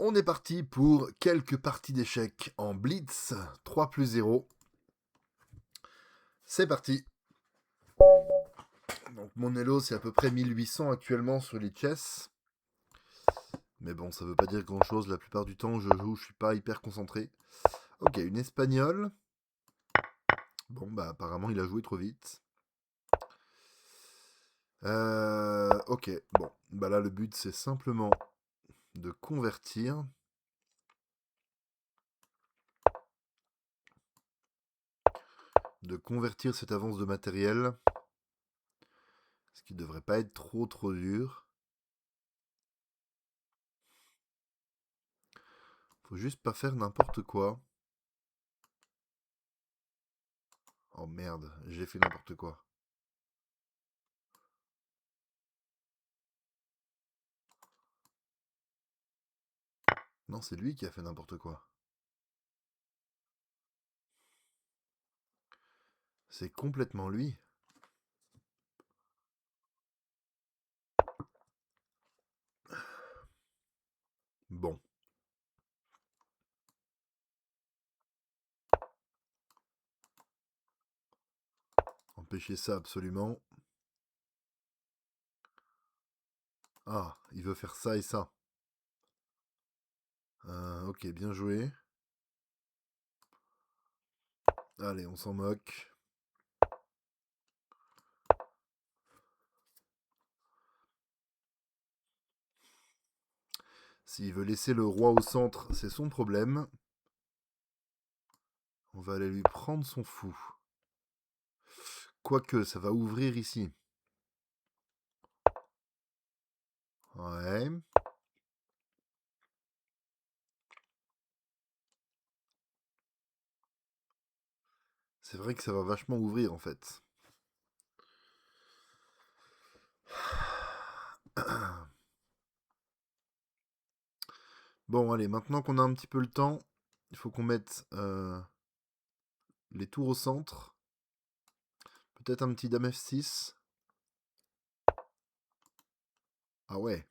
On est parti pour quelques parties d'échecs en Blitz 3+0. C'est parti. Donc mon elo c'est à peu près 1800 actuellement sur les chess. Mais bon, ça veut pas dire grand chose. La plupart du temps, je joue, je suis pas hyper concentré. Ok, une espagnole. Bon, bah apparemment il a joué trop vite. Ok, bon, bah là le but c'est simplement de convertir. De convertir cette avance de matériel. Ce qui devrait pas être trop dur. Faut juste pas faire n'importe quoi. Oh merde, j'ai fait n'importe quoi. Non, c'est lui qui a fait n'importe quoi. C'est complètement lui. Bon. Empêcher ça absolument. Ah, il veut faire ça et ça. Ok, bien joué. Allez, on s'en moque. S'il veut laisser le roi au centre, c'est son problème. On va aller lui prendre son fou. Quoique, ça va ouvrir ici. Ouais. C'est vrai que ça va vachement ouvrir en fait. Bon, allez, maintenant qu'on a un petit peu le temps, il faut qu'on mette les tours au centre. Peut-être un petit dame F6. Ah ouais.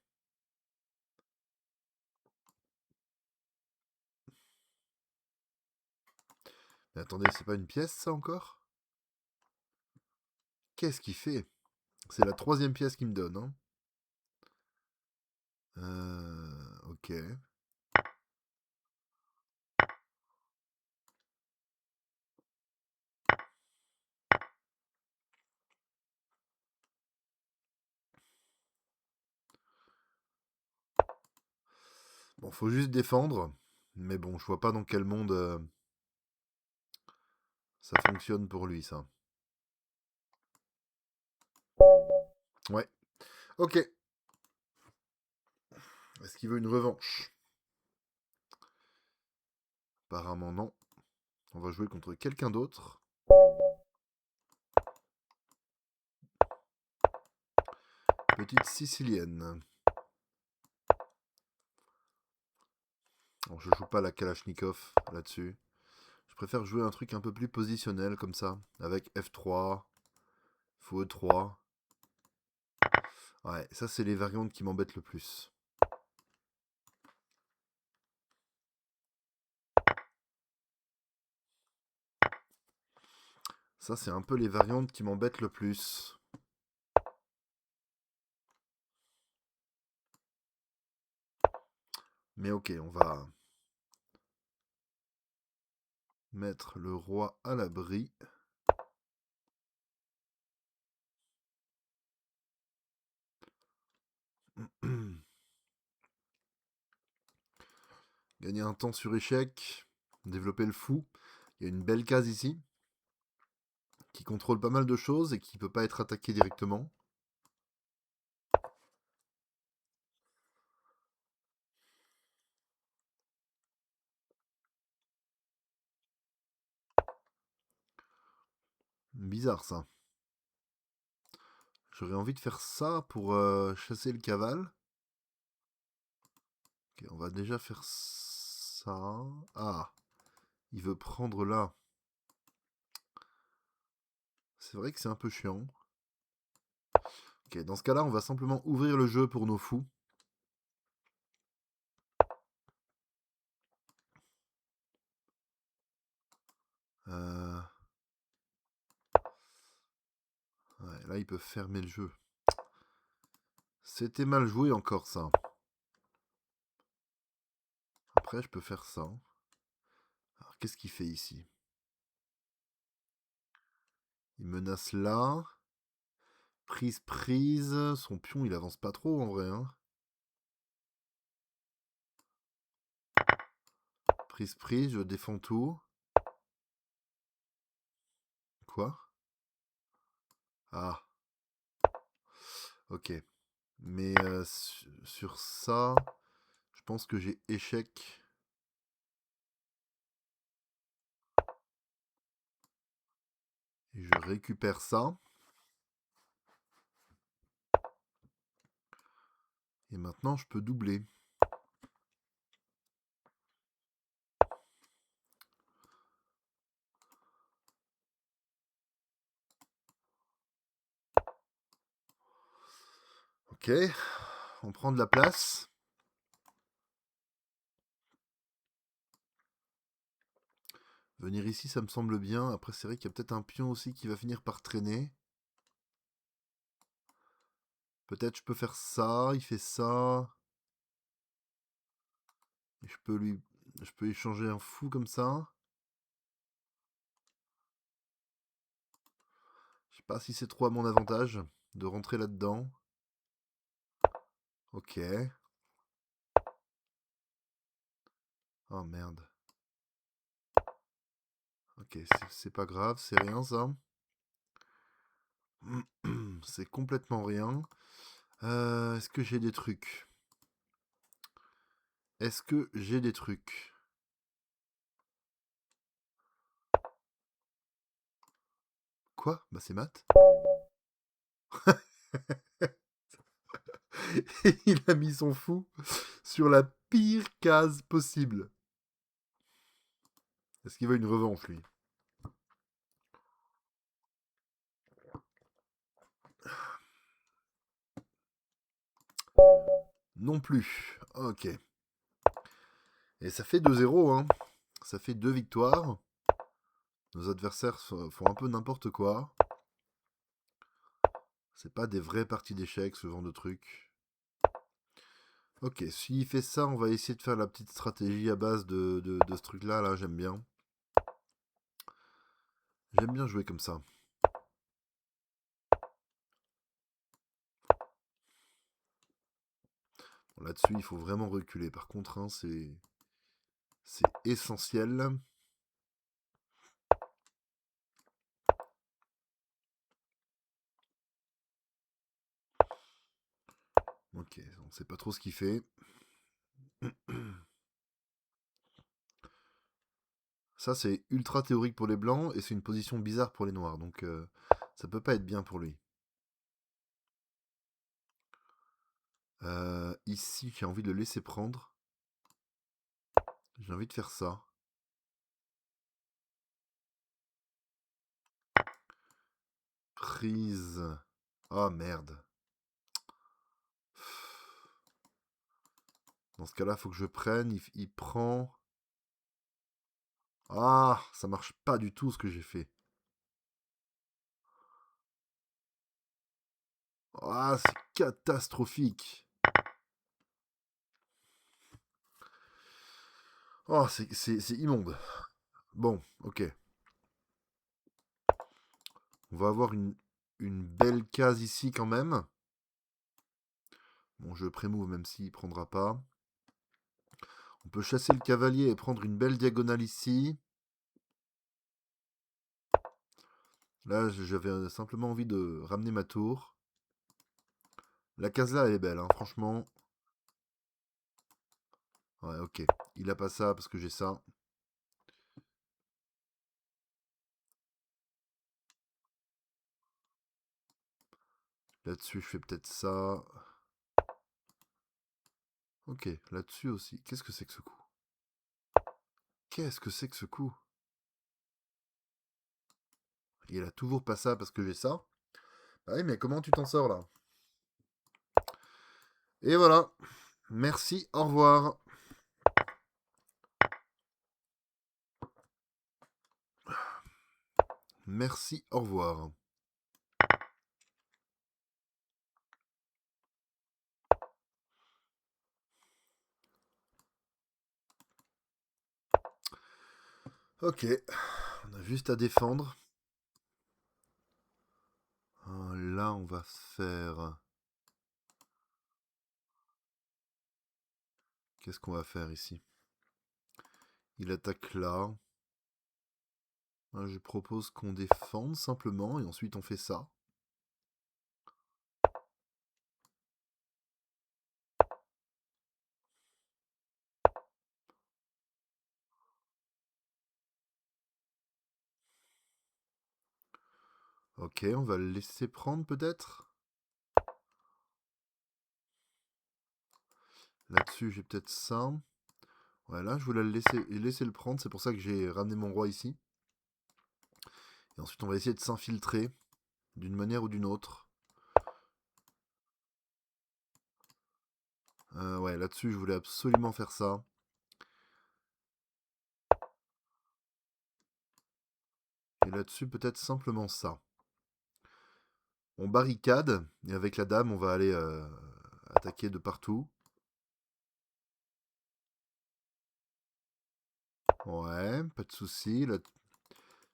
Mais attendez, c'est pas une pièce ça encore? Qu'est-ce qu'il fait? C'est la troisième pièce qu'il me donne. Hein. Ok. Bon, faut juste défendre. Mais bon, je vois pas dans quel monde ça fonctionne pour lui, ça. Ouais. Ok. Est-ce qu'il veut une revanche? Apparemment non. On va jouer contre quelqu'un d'autre. Petite sicilienne. Bon, je joue pas la Kalachnikov là-dessus. Je préfère jouer un truc un peu plus positionnel comme ça. Avec F3, fou E3. Ouais, ça c'est les variantes qui m'embêtent le plus. Ça c'est un peu les variantes qui m'embêtent le plus. Mais ok, on va mettre le roi à l'abri. Gagner un temps sur échec. Développer le fou. Il y a une belle case ici. Qui contrôle pas mal de choses et qui peut pas être attaqué directement. Bizarre ça. J'aurais envie de faire ça pour chasser le cavale. Ok, on va déjà faire ça. Ah, il veut prendre là. C'est vrai que c'est un peu chiant. Ok, dans ce cas-là, on va simplement ouvrir le jeu pour nos fous. Ouais, là, ils peuvent fermer le jeu. C'était mal joué encore, ça. Après, je peux faire ça. Alors, qu'est-ce qu'il fait ici? Il menace là. Prise. Son pion, il avance pas trop, en vrai. Hein. Prise. Je défends tout. Quoi? Ah, ok. Mais sur ça, je pense que j'ai échec. Et je récupère ça. Et maintenant, je peux doubler. Ok. On prend de la place. Venir ici, ça me semble bien. Après, c'est vrai qu'il y a peut-être un pion aussi qui va finir par traîner. Peut-être je peux faire ça. Il fait ça. Et je peux échanger un fou comme ça. Je sais pas si c'est trop à mon avantage de rentrer là-dedans. Ok. Oh merde. Ok, c'est pas grave, c'est rien ça. C'est complètement rien. Est-ce que j'ai des trucs? Est-ce que j'ai des trucs? Quoi? Bah c'est mat. Et il a mis son fou sur la pire case possible. Est-ce qu'il veut une revanche lui? Non plus. Ok. Et ça fait 2-0, hein. Ça fait 2 victoires. Nos adversaires font un peu n'importe quoi. C'est pas des vraies parties d'échecs, ce genre de truc. Ok, s'il fait ça, on va essayer de faire la petite stratégie à base de ce truc-là. Là, j'aime bien. J'aime bien jouer comme ça. Bon, là-dessus, il faut vraiment reculer. Par contre, hein, c'est essentiel. Ok, on sait pas trop ce qu'il fait. Ça, c'est ultra théorique pour les blancs et c'est une position bizarre pour les noirs. Donc, ça peut pas être bien pour lui. Ici, j'ai envie de le laisser prendre. J'ai envie de faire ça. Prise. Ah merde. Dans ce cas-là, faut que je prenne. Il prend. Ah, ça marche pas du tout ce que j'ai fait. Ah, c'est catastrophique. Oh, c'est immonde. Bon, ok. On va avoir une belle case ici quand même. Bon, je prémove même s'il prendra pas. On peut chasser le cavalier et prendre une belle diagonale ici. Là, j'avais simplement envie de ramener ma tour. La case là, elle est belle, hein, franchement. Ouais, ok. Il a pas ça parce que j'ai ça. Là-dessus, je fais peut-être ça. Ok, là-dessus aussi. Qu'est-ce que c'est que ce coup? Qu'est-ce que c'est que ce coup? Il a toujours pas ça parce que j'ai ça. Ah oui, mais comment tu t'en sors là? Et voilà. Merci, au revoir. Merci, au revoir. Ok, on a juste à défendre. Là, on va faire... Qu'est-ce qu'on va faire ici? Il attaque là. Je propose qu'on défende simplement et ensuite on fait ça. Ok, on va le laisser prendre peut-être. Là-dessus, j'ai peut-être ça. Voilà, je voulais laisser le prendre, c'est pour ça que j'ai ramené mon roi ici. Et ensuite, on va essayer de s'infiltrer d'une manière ou d'une autre. Ouais, là-dessus, je voulais absolument faire ça. Et là-dessus, peut-être simplement ça. On barricade, et avec la dame, on va aller attaquer de partout. Ouais, pas de souci. Là,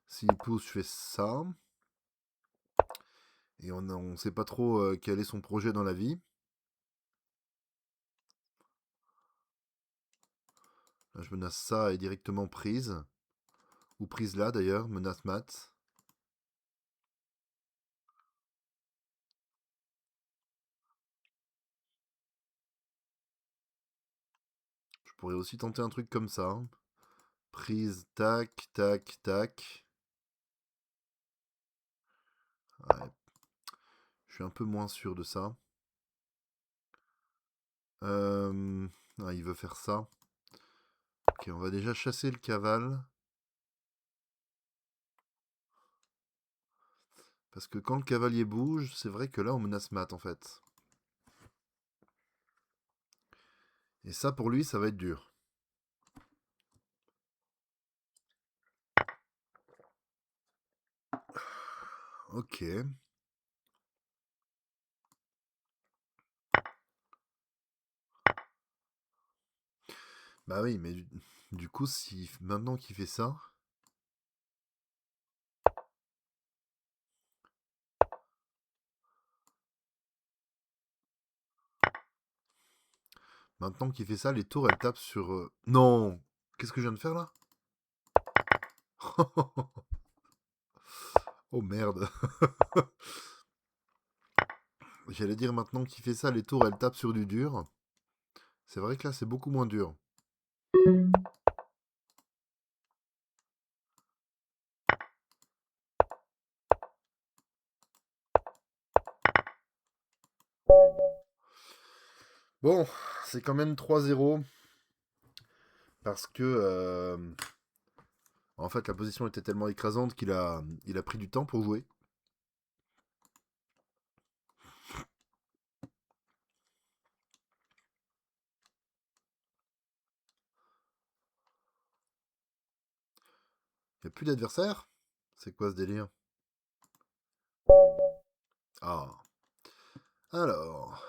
s'il pousse, je fais ça. Et on sait pas trop quel est son projet dans la vie. Là, je menace ça et directement prise. Ou prise là d'ailleurs, menace mat. Je pourrais aussi tenter un truc comme ça. Prise, tac, tac, tac. Ouais, je suis un peu moins sûr de ça. Ah, il veut faire ça. Ok, on va déjà chasser le cavale. Parce que quand le cavalier bouge, c'est vrai que là on menace mat en fait. Et ça pour lui, ça va être dur. Ok. Bah oui, mais du coup, si maintenant qu'il fait ça, les tours elles tapent sur. Non. Qu'est-ce que je viens de faire là? Oh merde. J'allais dire maintenant qu'il fait ça, les tours elles tapent sur du dur. C'est vrai que là c'est beaucoup moins dur. Bon, c'est quand même 3-0. Parce que en fait la position était tellement écrasante il a pris du temps pour jouer. Il n'y a plus d'adversaire. C'est quoi ce délire? Ah. Alors.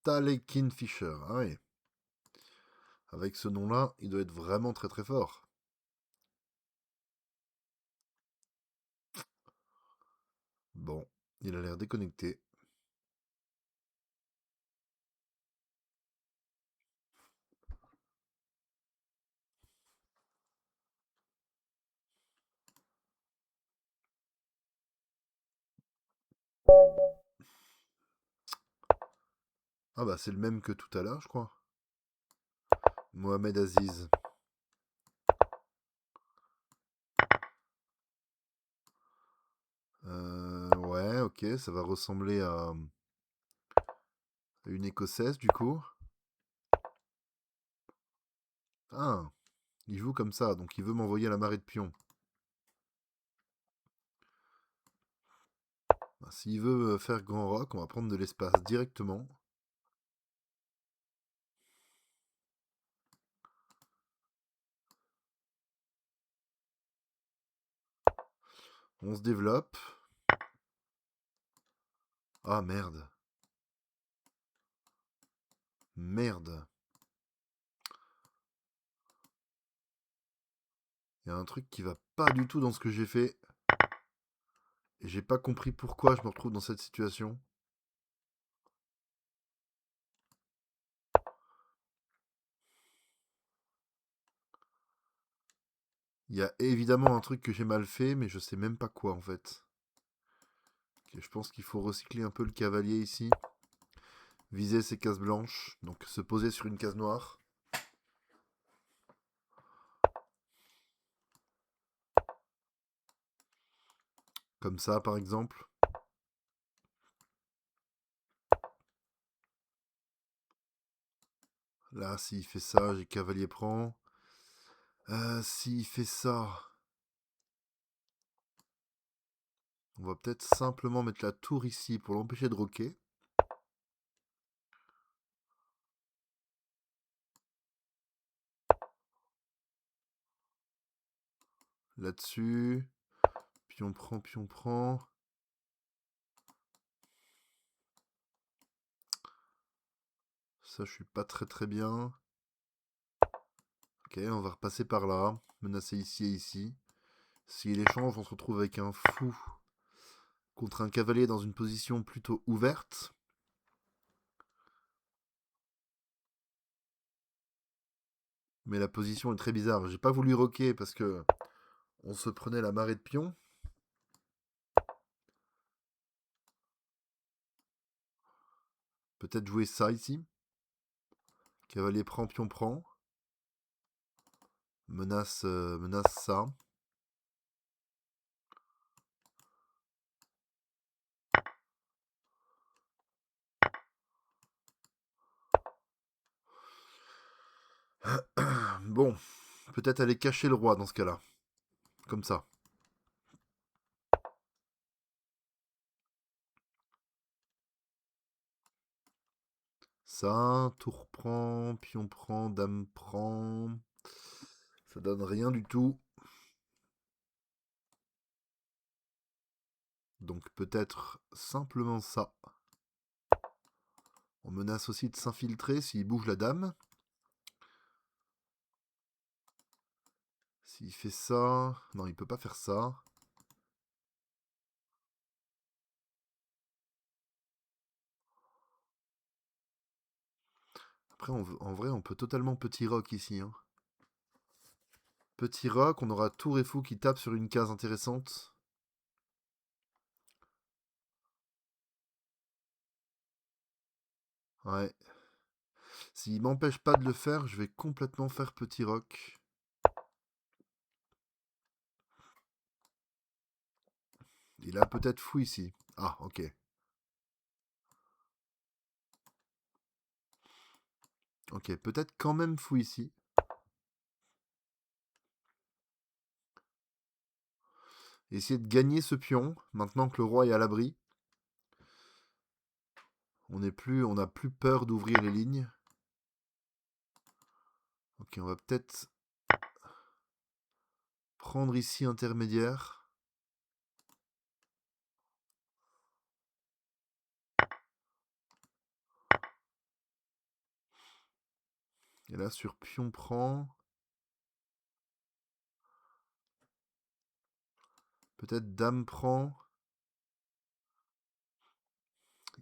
Talekin Fisher. Ah oui. Avec ce nom-là, il doit être vraiment très très fort. Bon, il a l'air déconnecté. Ah bah c'est le même que tout à l'heure, je crois. Mohamed Aziz. Ouais, ok, ça va ressembler à une écossaise du coup. Ah, il joue comme ça, donc il veut m'envoyer à la marée de pions. Bah, s'il veut faire grand rock, on va prendre de l'espace directement. On se développe. Ah merde. Merde. Il y a un truc qui va pas du tout dans ce que j'ai fait. Et j'ai pas compris pourquoi je me retrouve dans cette situation. Il y a évidemment un truc que j'ai mal fait, mais je sais même pas quoi en fait. Ok, je pense qu'il faut recycler un peu le cavalier ici. Viser ces cases blanches, donc se poser sur une case noire. Comme ça par exemple. Là, s'il fait ça, j'ai cavalier prend. S'il fait ça, on va peut-être simplement mettre la tour ici pour l'empêcher de roquer. Là-dessus. Pion prend, pion prend. Ça, je suis pas très bien. Ok, on va repasser par là. Menacer ici et ici. S'il échange, on se retrouve avec un fou contre un cavalier dans une position plutôt ouverte. Mais la position est très bizarre. J'ai pas voulu roquer parce que on se prenait la marée de pions. Peut-être jouer ça ici. Cavalier prend, pion prend. Menace ça. Bon, peut-être aller cacher le roi dans ce cas-là. Comme ça. Ça, tour prend, pion prend, dame prend. Ça donne rien du tout. Donc peut-être simplement ça. On menace aussi de s'infiltrer s'il bouge la dame. S'il fait ça... Non, il peut pas faire ça. Après, en vrai, on peut totalement petit rock ici. Hein. Petit rock, on aura tour et fou qui tape sur une case intéressante. Ouais. S'il m'empêche pas de le faire, je vais complètement faire petit rock. Il a peut-être fou ici. Ah, ok. Ok, peut-être quand même fou ici. Essayer de gagner ce pion, maintenant que le roi est à l'abri. On n'a plus peur d'ouvrir les lignes. Ok, on va peut-être prendre ici intermédiaire. Et là, sur pion prend. Peut-être dame prend.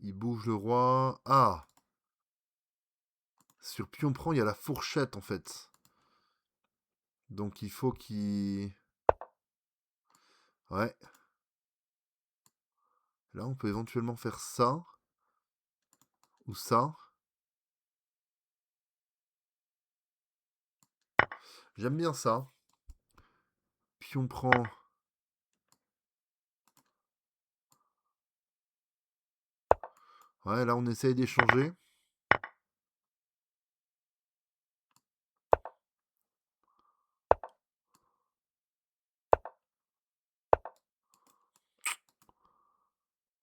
Il bouge le roi. Ah! Sur pion prend, il y a la fourchette en fait. Donc il faut qu'il... Ouais. Là, on peut éventuellement faire ça. Ou ça. J'aime bien ça. Pion prend. Ouais, là, on essaye d'échanger.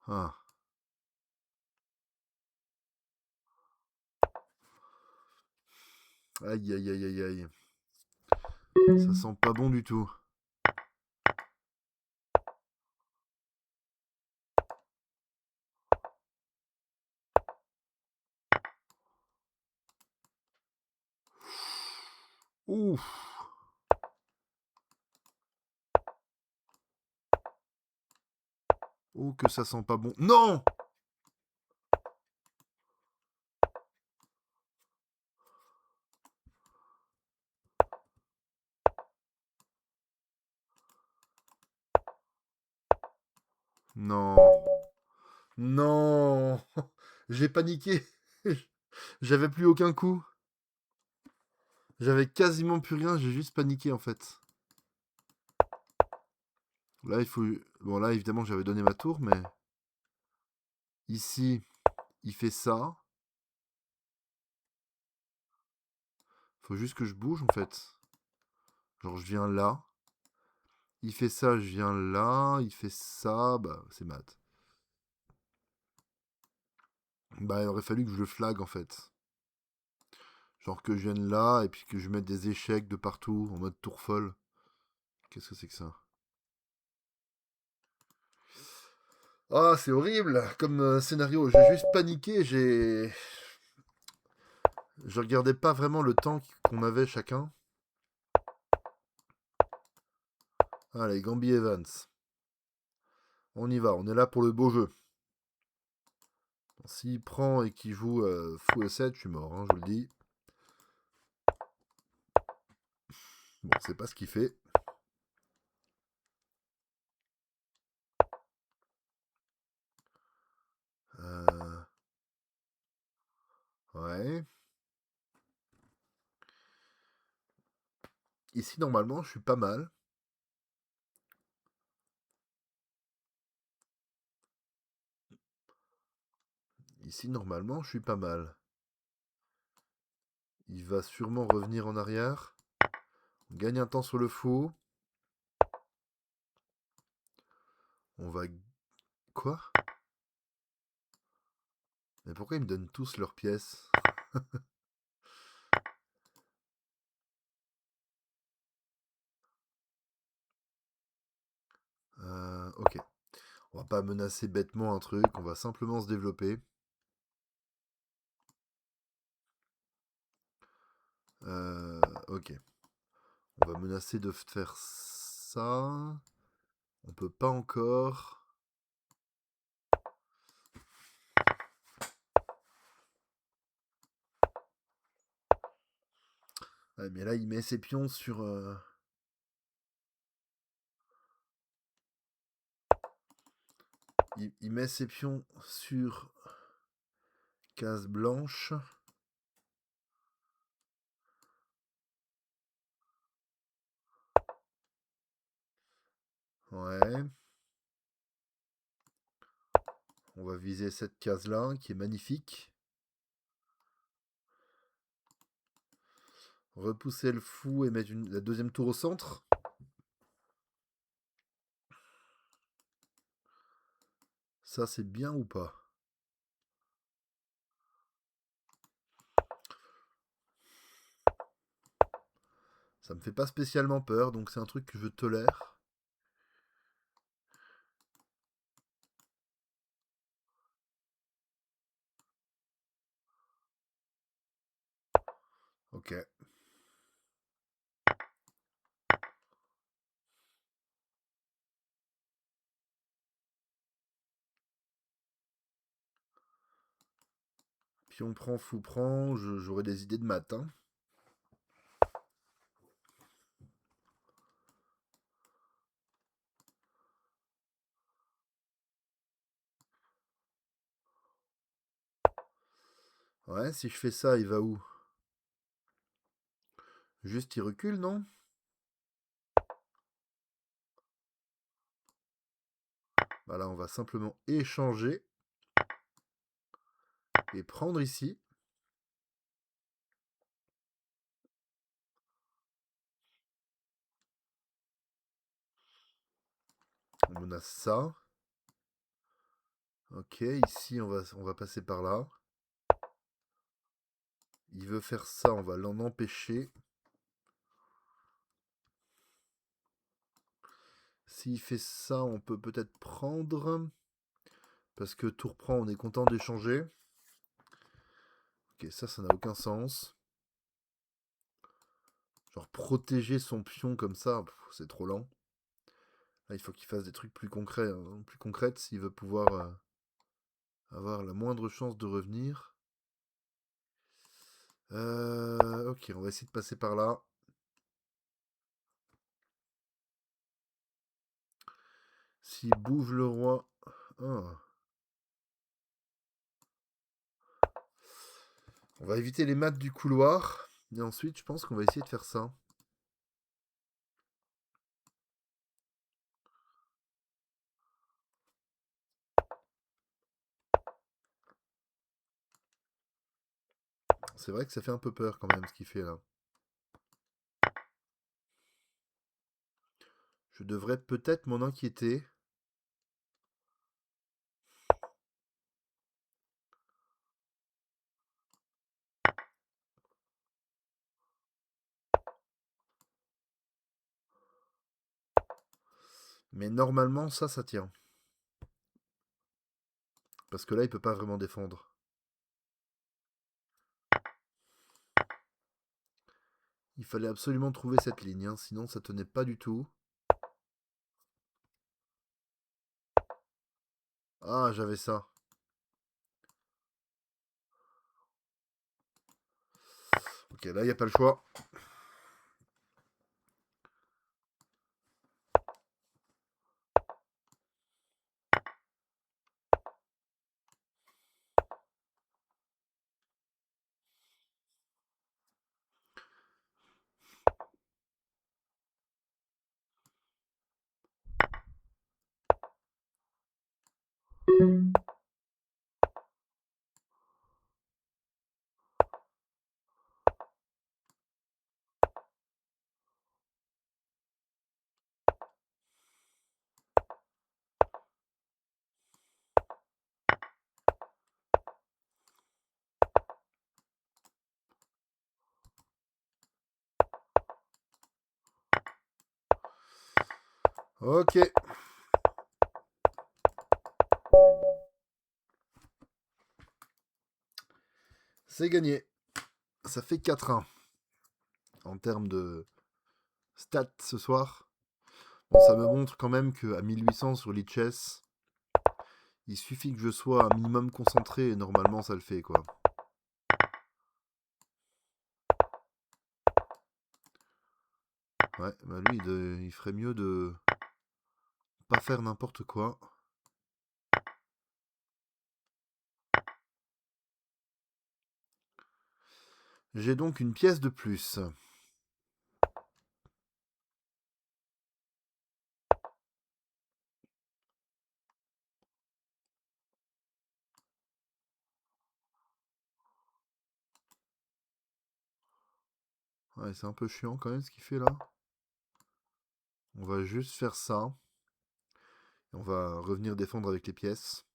Ah. Aïe, aïe, aïe, aïe, aïe. Ça sent pas bon du tout. Ouf. Oh, que ça sent pas bon. Non! Non. Non. J'ai paniqué. J'avais plus aucun coup. J'avais quasiment plus rien, j'ai juste paniqué en fait. Là, il faut... Bon, là, évidemment, j'avais donné ma tour, mais... Ici, il fait ça. Faut juste que je bouge, en fait. Genre, je viens là. Il fait ça, je viens là. Il fait ça, bah, c'est mat. Bah, il aurait fallu que je le flag, en fait. Genre que je vienne là, et puis que je mette des échecs de partout, en mode tour folle. Qu'est-ce que c'est que ça? Ah, c'est horrible comme scénario. J'ai juste paniqué, j'ai... Je regardais pas vraiment le temps qu'on avait chacun. Allez, Gambi Evans. On y va, on est là pour le beau jeu. S'il prend et qu'il joue fou E7, je suis mort, hein, je vous le dis. Bon, c'est pas ce qu'il fait. Ouais. Ici, normalement, je suis pas mal. Ici, normalement, je suis pas mal. Il va sûrement revenir en arrière. On gagne un temps sur le fou. On va... Quoi? Mais pourquoi ils me donnent tous leurs pièces? Ok. On va pas menacer bêtement un truc, on va simplement se développer. Ok. On va menacer de faire ça. On peut pas encore. Ouais, mais là, il met ses pions sur... Il met ses pions sur case blanche. Ouais. On va viser cette case-là, qui est magnifique. Repousser le fou et mettre la deuxième tour au centre. Ça, c'est bien ou pas? Ça me fait pas spécialement peur, donc c'est un truc que je tolère. Ok. Pion prend, fou prend, j'aurai des idées de matin. Ouais, si je fais ça, il va où? Juste il recule, non? Voilà, on va simplement échanger et prendre ici. On a ça. Ok, ici on va passer par là. Il veut faire ça, on va l'en empêcher. S'il fait ça, on peut peut-être prendre. Parce que tour prend, on est content d'échanger. Ok, ça n'a aucun sens. Genre protéger son pion comme ça, c'est trop lent. Là, il faut qu'il fasse des trucs plus concrets, hein, plus concrètes s'il veut pouvoir avoir la moindre chance de revenir. Ok, on va essayer de passer par là. S'il bouge le roi... Ah. On va éviter les maths du couloir. Et ensuite, je pense qu'on va essayer de faire ça. C'est vrai que ça fait un peu peur quand même ce qu'il fait là. Je devrais peut-être m'en inquiéter. Mais normalement, ça tient. Parce que là, il peut pas vraiment défendre. Il fallait absolument trouver cette ligne, hein, sinon ça tenait pas du tout. Ah, j'avais ça. Ok, là, il n'y a pas le choix. Ok. C'est gagné. Ça fait 4-1 en termes de stats ce soir. Bon, ça me montre quand même qu'à 1800 sur Lichess, il suffit que je sois un minimum concentré et normalement ça le fait quoi. Ouais, bah lui il ferait mieux de pas faire n'importe quoi. J'ai donc une pièce de plus. Ouais, c'est un peu chiant quand même ce qu'il fait là. On va juste faire ça. Et on va revenir défendre avec les pièces.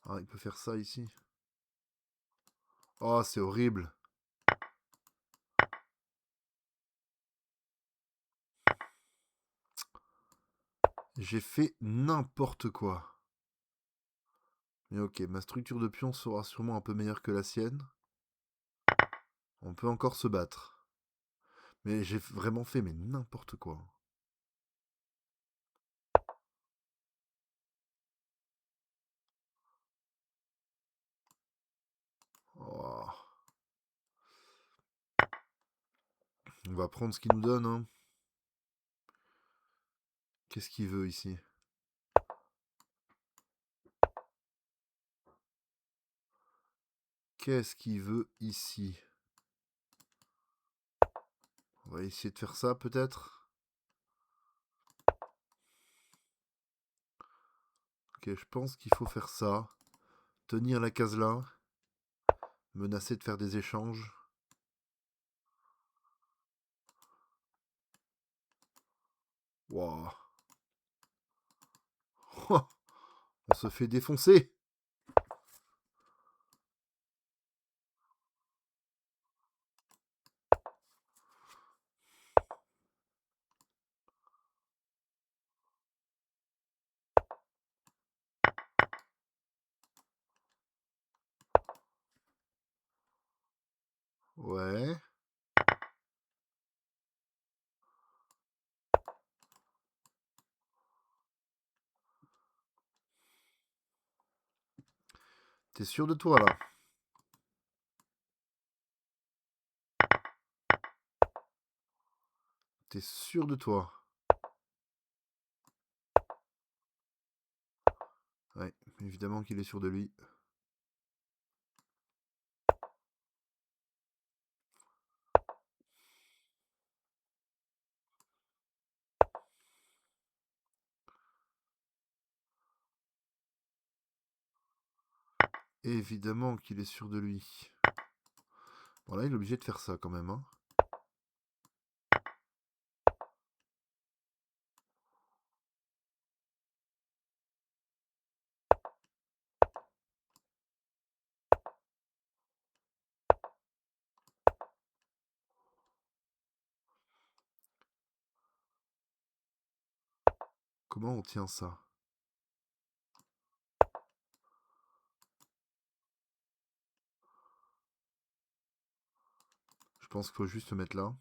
Ah, il peut faire ça ici. Oh, c'est horrible. J'ai fait n'importe quoi. Mais ok, ma structure de pion sera sûrement un peu meilleure que la sienne. On peut encore se battre. Mais j'ai vraiment fait mais n'importe quoi. Oh. On va prendre ce qu'il nous donne. Hein. Qu'est-ce qu'il veut ici? Qu'est-ce qu'il veut ici? On va essayer de faire ça peut-être. Ok, je pense qu'il faut faire ça. Tenir la case là. Menacer de faire des échanges. Waouh. On se fait défoncer. Ouais. T'es sûr de toi là? T'es sûr de toi? Ouais, évidemment qu'il est sûr de lui. Évidemment qu'il est sûr de lui. Bon là, il est obligé de faire ça quand même. Hein. Comment on tient ça? Je pense qu'il faut juste se mettre là.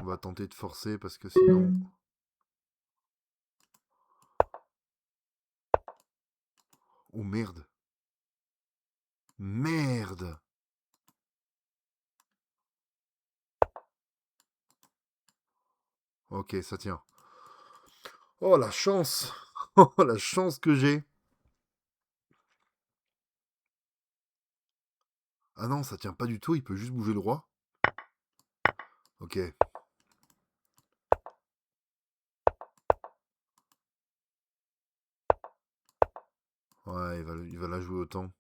On va tenter de forcer parce que sinon... Oh merde! Merde! Ok, ça tient. Oh la chance! Oh la chance que j'ai! Ah non, ça tient pas du tout, il peut juste bouger le roi. Ok. Ouais, il va la jouer autant.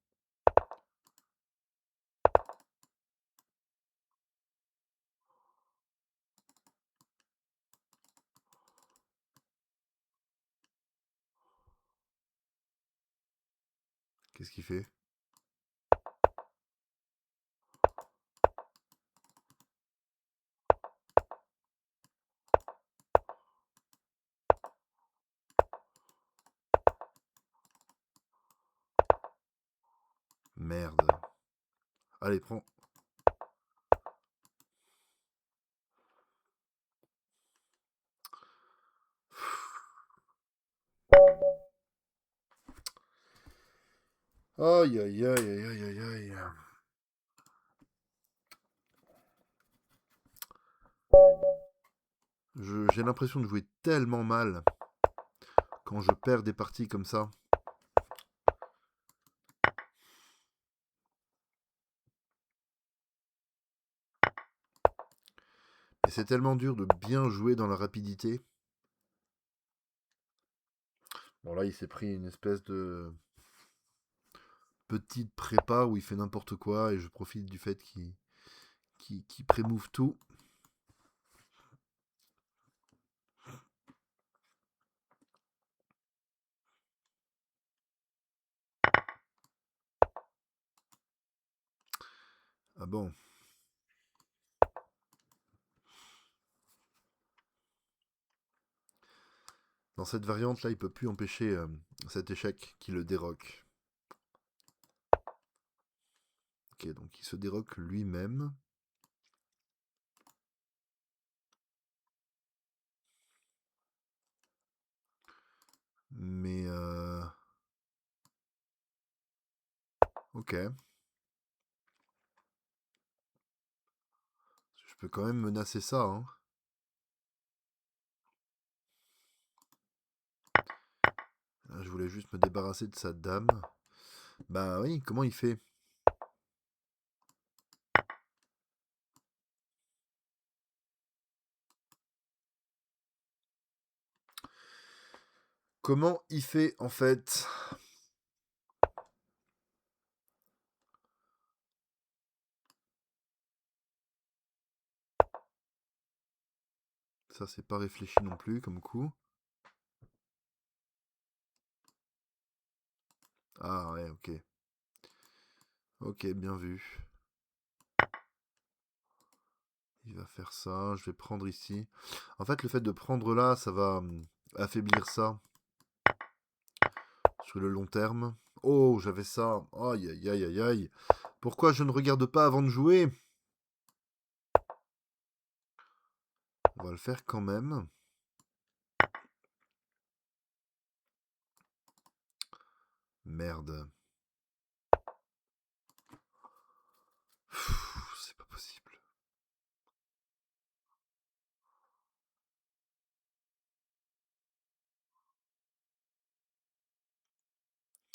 Qu'est-ce qu'il fait? Merde. Allez, prends. Aïe aïe aïe aïe aïe aïe aïe. J'ai l'impression de jouer tellement mal quand je perds des parties comme ça. Et c'est tellement dur de bien jouer dans la rapidité. Bon là, il s'est pris une espèce de petite prépa où il fait n'importe quoi et je profite du fait qu'il prémove tout. Ah bon. Dans cette variante là, il peut plus empêcher cet échec qui le déroque. Ok, donc il se déroque lui-même. Mais ok. Je vais quand même menacer ça, hein. Là, je voulais juste me débarrasser de sa dame. Bah oui, comment il fait? Comment il fait en fait? Ça, c'est pas réfléchi non plus comme coup. Ah ouais, ok. Ok, bien vu. Il va faire ça. Je vais prendre ici. En fait, le fait de prendre là, ça va affaiblir ça sur le long terme. Oh, j'avais ça. Aïe, aïe, aïe, aïe, aïe. Pourquoi je ne regarde pas avant de jouer? On va le faire quand même. Merde. C'est pas possible.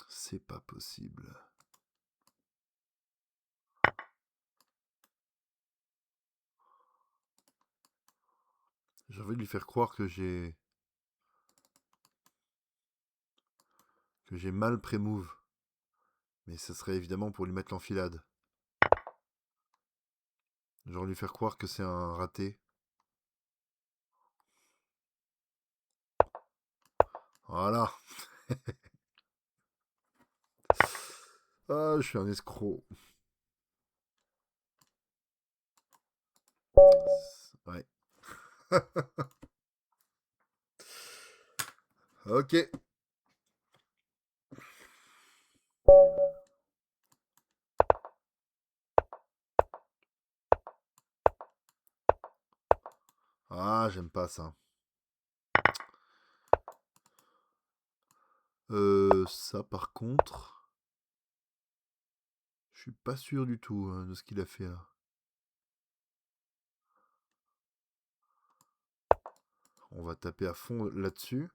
C'est pas possible. J'ai envie de lui faire croire que j'ai mal pré-move. Mais ce serait évidemment pour lui mettre l'enfilade. Genre lui faire croire que c'est un raté. Voilà. Ah, je suis un escroc. Ouais. Ok. Ah, j'aime pas ça. Ça par contre, je suis pas sûr du tout de ce qu'il a fait là. On va taper à fond là-dessus.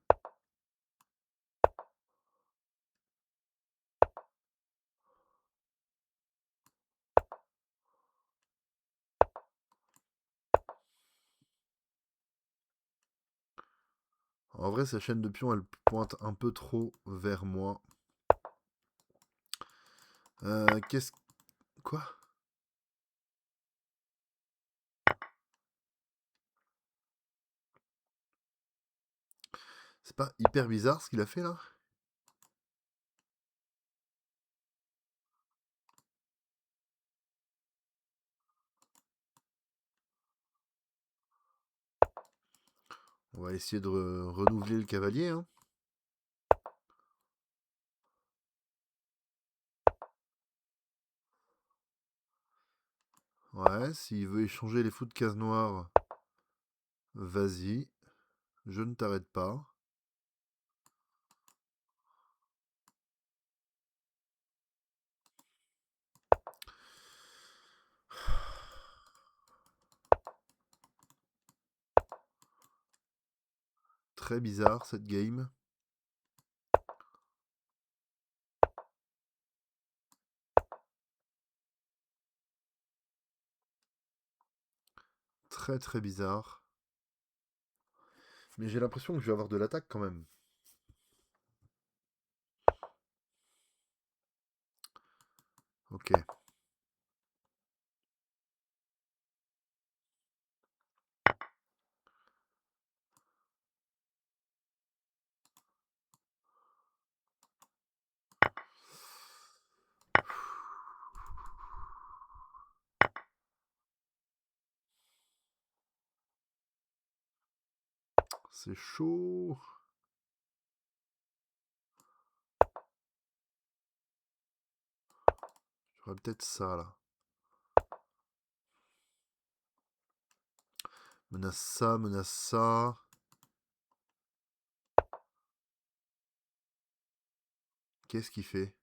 En vrai, sa chaîne de pion, elle pointe un peu trop vers moi. Qu'est-ce... Quoi? C'est pas hyper bizarre ce qu'il a fait là? On va essayer de renouveler le cavalier, hein. Ouais, s'il veut échanger les fous de case noire, vas-y. Je ne t'arrête pas. Très bizarre cette game. Très très bizarre. Mais j'ai l'impression que je vais avoir de l'attaque quand même. Ok. C'est chaud. J'aurais peut-être ça là. Menace ça, menace ça. Qu'est-ce qu'il fait?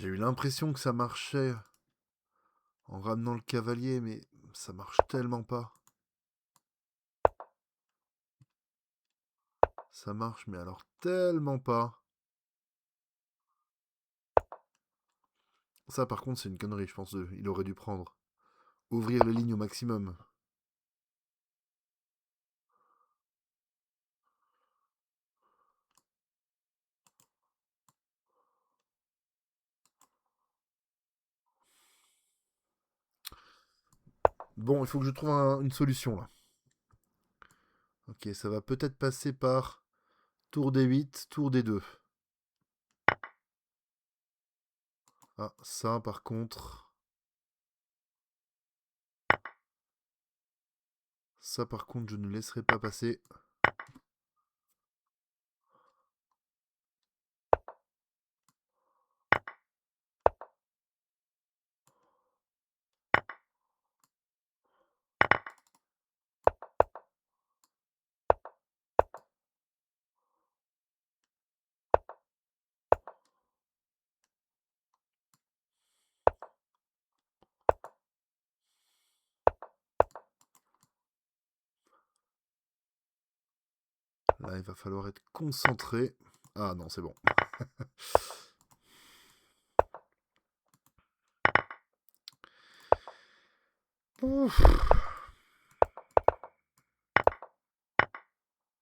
J'ai eu l'impression que ça marchait en ramenant le cavalier, mais ça marche tellement pas. Ça marche, mais alors tellement pas. Ça, par contre, c'est une connerie, je pense. Il aurait dû prendre. Ouvrir les lignes au maximum. Bon, il faut que je trouve une solution là. Ok, ça va peut-être passer par tour des 8, tour des 2. Ah, ça par contre. Ça par contre, je ne laisserai pas passer. Là, il va falloir être concentré. Ah non, c'est bon. Ouf.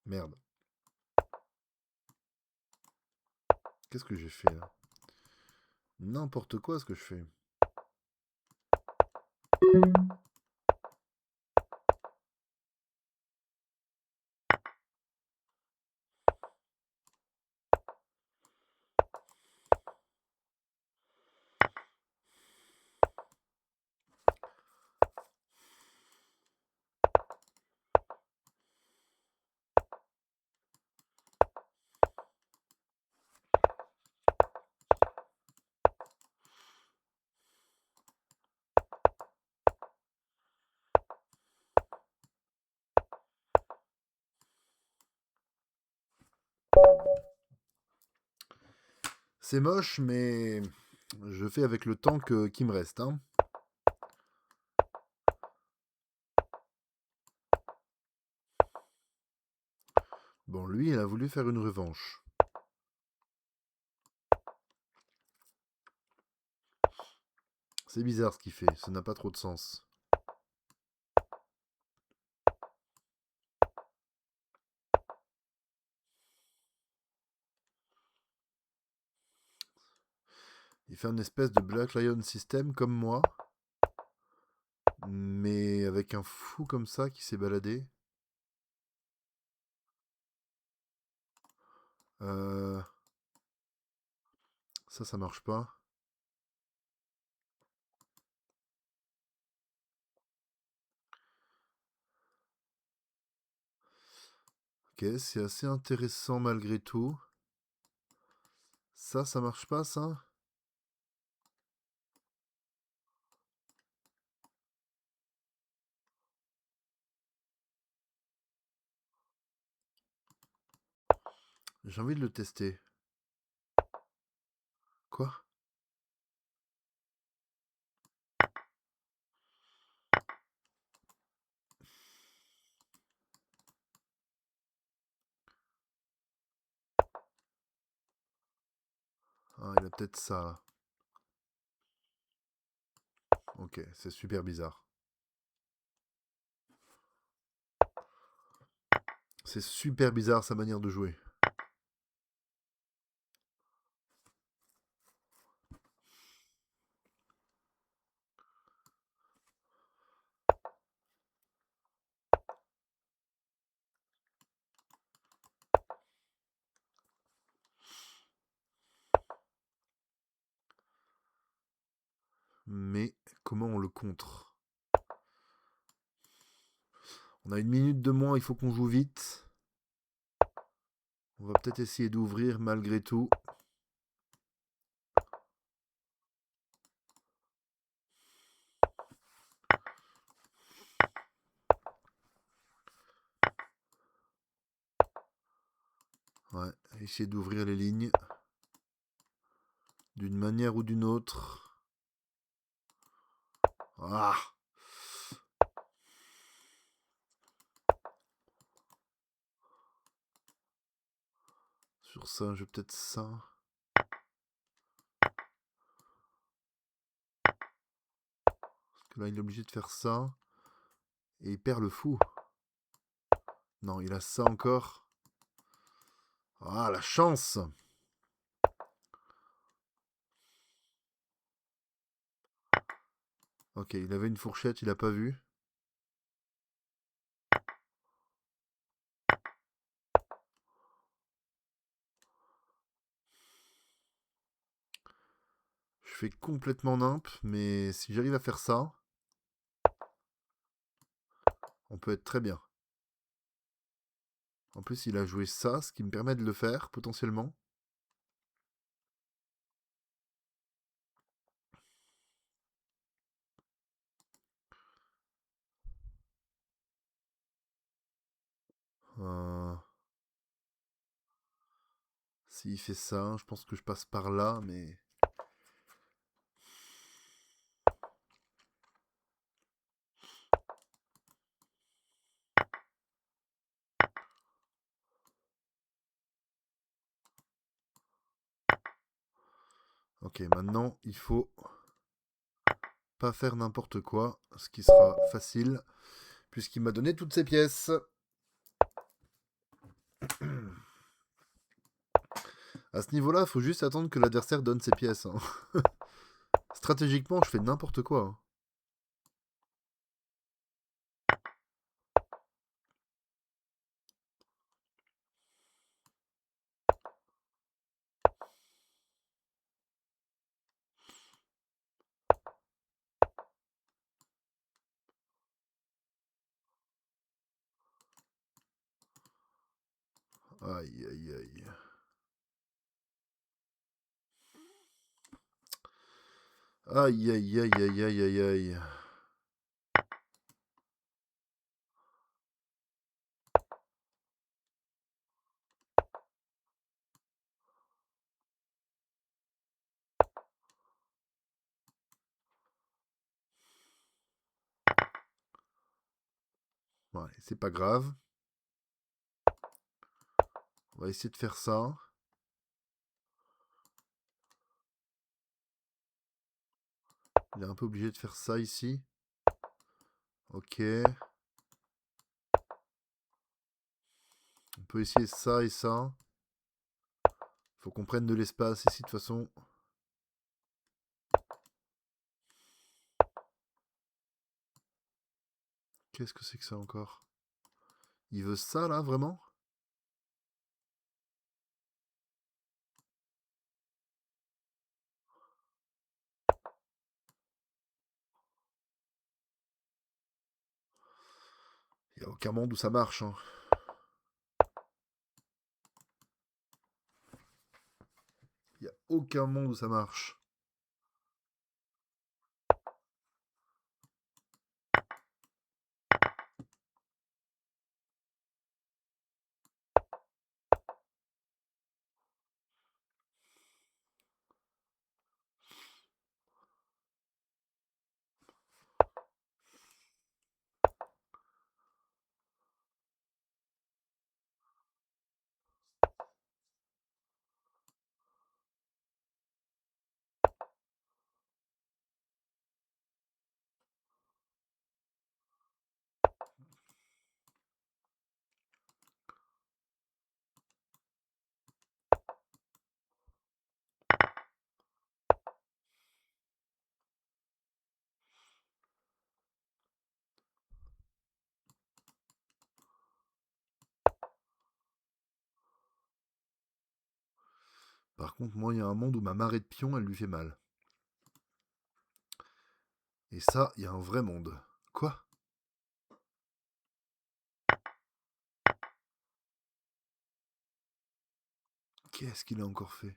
Merde. Qu'est-ce que j'ai fait là? N'importe quoi ce que je fais. C'est moche, mais je fais avec le temps qui me reste. Hein. Bon, lui, il a voulu faire une revanche. C'est bizarre ce qu'il fait, ça n'a pas trop de sens. Il fait une espèce de Black Lion System comme moi, mais avec un fou comme ça qui s'est baladé. Euh, ça marche pas. Ok, c'est assez intéressant malgré tout. Ça marche pas, ça? J'ai envie de le tester. Quoi? Ah, il a peut-être ça, là. Ok, c'est super bizarre. C'est super bizarre sa manière de jouer. Mais comment on le contre? On a une minute de moins, il faut qu'on joue vite. On va peut-être essayer d'ouvrir malgré tout. Ouais, essayer d'ouvrir les lignes. d'une manière ou d'une autre. Ah! Sur ça, je vais peut-être ça. Parce que là, il est obligé de faire ça. Et il perd le fou. Non, il a ça encore. Ah, la chance! Ok, il avait une fourchette, il a pas vu. Je fais complètement nimp, mais si j'arrive à faire ça, on peut être très bien. En plus, il a joué ça, ce qui me permet de le faire, potentiellement. Euh, S'il fait ça, je pense que je passe par là, mais... Ok, maintenant, il faut pas faire n'importe quoi, ce qui sera facile, puisqu'il m'a donné toutes ses pièces. À ce niveau-là, il faut juste attendre que l'adversaire donne ses pièces. Hein. Stratégiquement, je fais n'importe quoi. Hein. Aïe, aïe, aïe. Aïe, aïe, aïe, aïe, aïe, aïe, aïe. Ouais, c'est pas grave. On va essayer de faire ça. Il est un peu obligé de faire ça ici. Ok. On peut essayer ça et ça. Faut qu'on prenne de l'espace ici de toute façon. Qu'est-ce que c'est que ça encore? Il veut ça là, vraiment? Il n'y a aucun monde où ça marche. Hein. Il n'y a aucun monde où ça marche. Par contre, moi, il y a un monde où ma marée de pions, elle lui fait mal. Et ça, il y a un vrai monde. Quoi? Qu'est-ce qu'il a encore fait?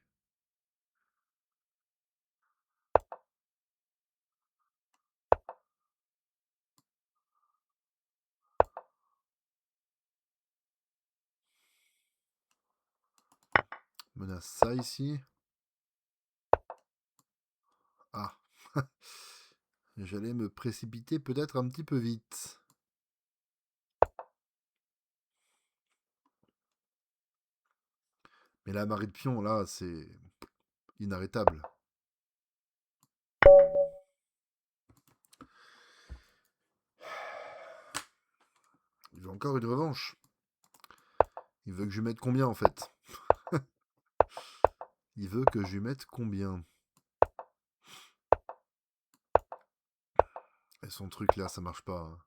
Menace ça ici. J'allais me précipiter peut-être un petit peu vite. Mais la marée de pion, là, c'est inarrêtable. Il veut encore une revanche. Il veut que je lui mette combien, en fait? Il veut que je lui mette combien? Et son truc, là, ça marche pas, hein.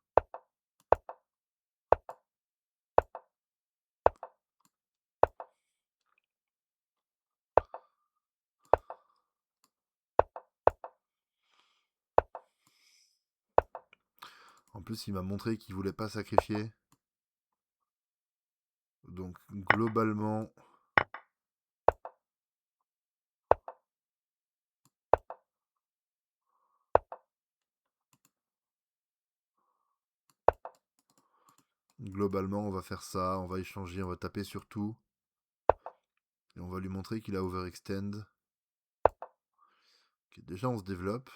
En plus, il m'a montré qu'il voulait pas sacrifier. Donc, globalement... Globalement, on va faire ça. On va échanger, on va taper sur tout. Et on va lui montrer qu'il a overextend. Ok, déjà, on se développe.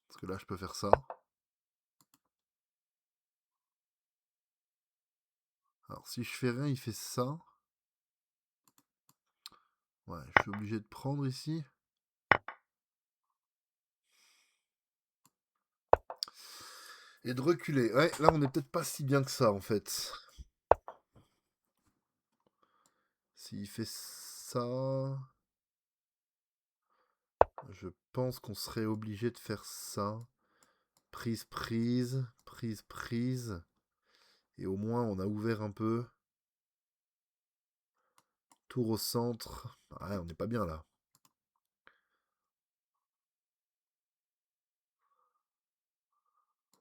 Parce que là, je peux faire ça. Alors, si je fais rien, il fait ça. Ouais, je suis obligé de prendre ici. Et de reculer. Ouais, là, on n'est peut-être pas si bien que ça, en fait. S'il fait ça... Je pense qu'on serait obligé de faire ça. Prise, prise, prise, prise. Et au moins, on a ouvert un peu. Tour au centre. Ouais, on n'est pas bien, là.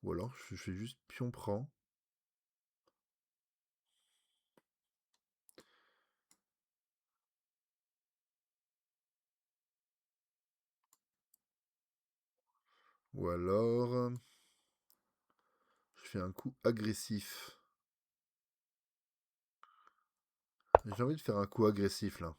Ou alors, je fais juste pion prend. Ou alors... Je fais un coup agressif. J'ai envie de faire un coup agressif, là.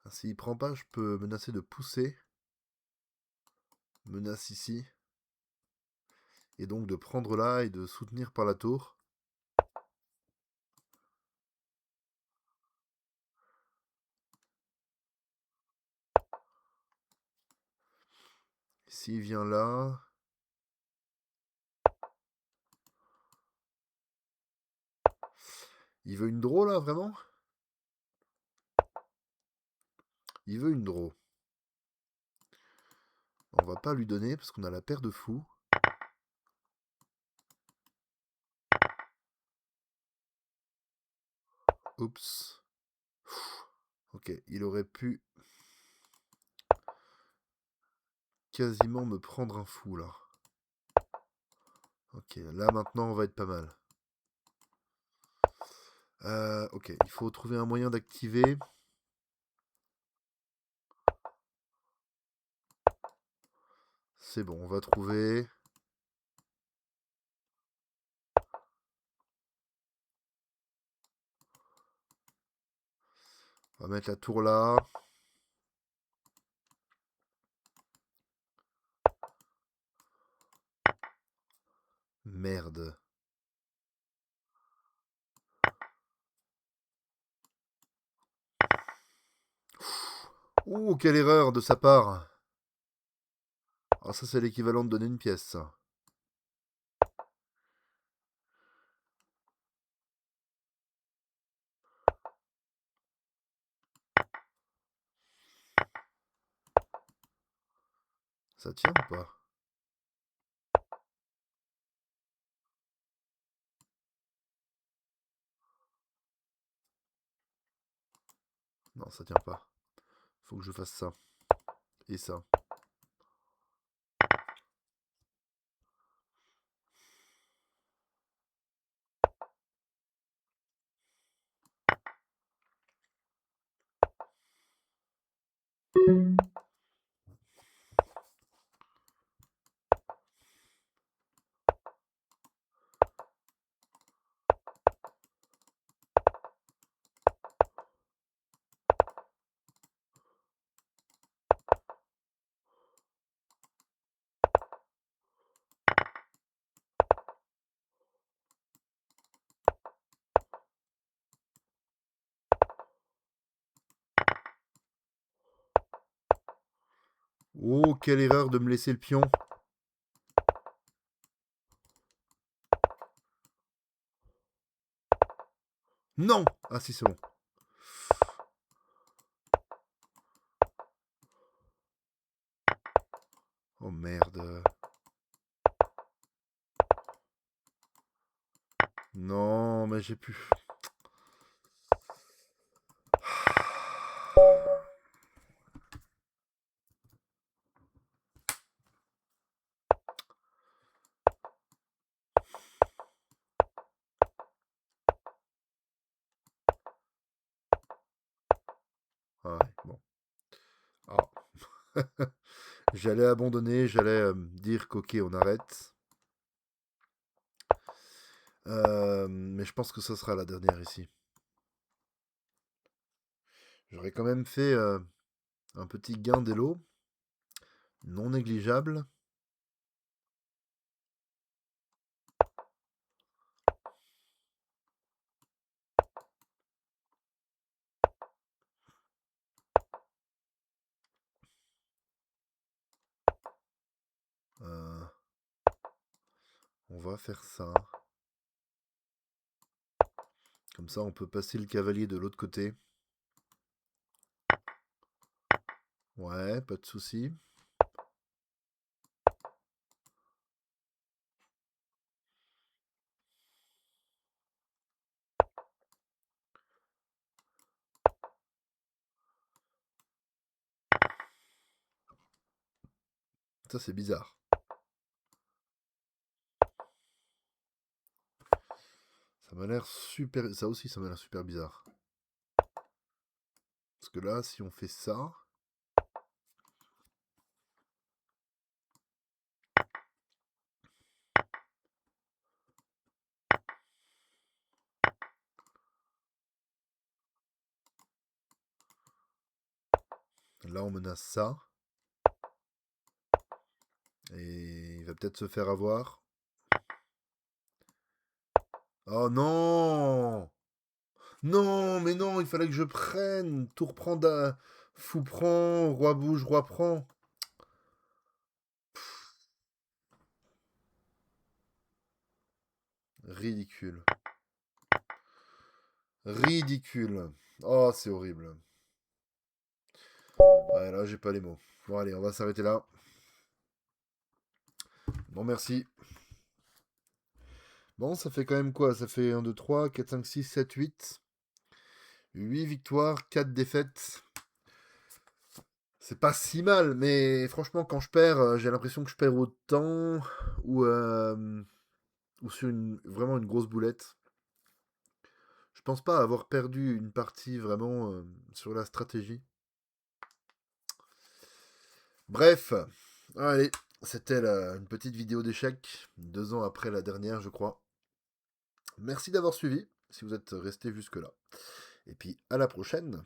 S'il prend pas, je peux menacer de pousser. Menace ici. Et donc de prendre là et de soutenir par la tour. S'il vient là... Il veut une draw là, vraiment? Il veut une draw. On va pas lui donner parce qu'on a la paire de fous. Oups. Ok, il aurait pu quasiment me prendre un fou là. Ok, là maintenant on va être pas mal. Ok, il faut trouver un moyen d'activer. C'est bon, on va trouver. On va mettre la tour là. Merde. Ouh, quelle erreur de sa part. Ah, ça c'est l'équivalent de donner une pièce, ça. Ça tient ou pas? Non, ça tient pas. Faut que je fasse ça. Et ça. Oh, quelle erreur de me laisser le pion. Non. Ah si, c'est bon. Oh merde. Non, mais j'ai pu. Ah ouais, bon. Ah. J'allais abandonner, j'allais dire qu'ok, on arrête. Mais je pense que ce sera la dernière ici. J'aurais quand même fait un petit gain d'élo. Non négligeable. Euh, on va faire ça. Comme ça, on peut passer le cavalier de l'autre côté. Ouais, pas de souci. Ça, c'est bizarre. Ça m'a l'air super... Ça aussi, ça m'a l'air super bizarre. Parce que là, si on fait ça... Là, on menace ça. Et il va peut-être se faire avoir. Oh non! Non, mais non, il fallait que je prenne. Tour prend fou prend, roi bouge, roi prend. Ridicule. Ridicule. Oh, c'est horrible. Ouais, là, j'ai pas les mots. Bon, allez, on va s'arrêter là. Bon, merci. Bon, ça fait quand même quoi? Ça fait 1, 2, 3, 4, 5, 6, 7, 8. 8 victoires, 4 défaites. C'est pas si mal, mais franchement, quand je perds, j'ai l'impression que je perds autant ou sur vraiment une grosse boulette. Je pense pas avoir perdu une partie vraiment sur la stratégie. Bref, allez, c'était une petite vidéo d'échecs, 2 ans après la dernière, je crois. Merci d'avoir suivi, si vous êtes resté jusque-là. Et puis, à la prochaine.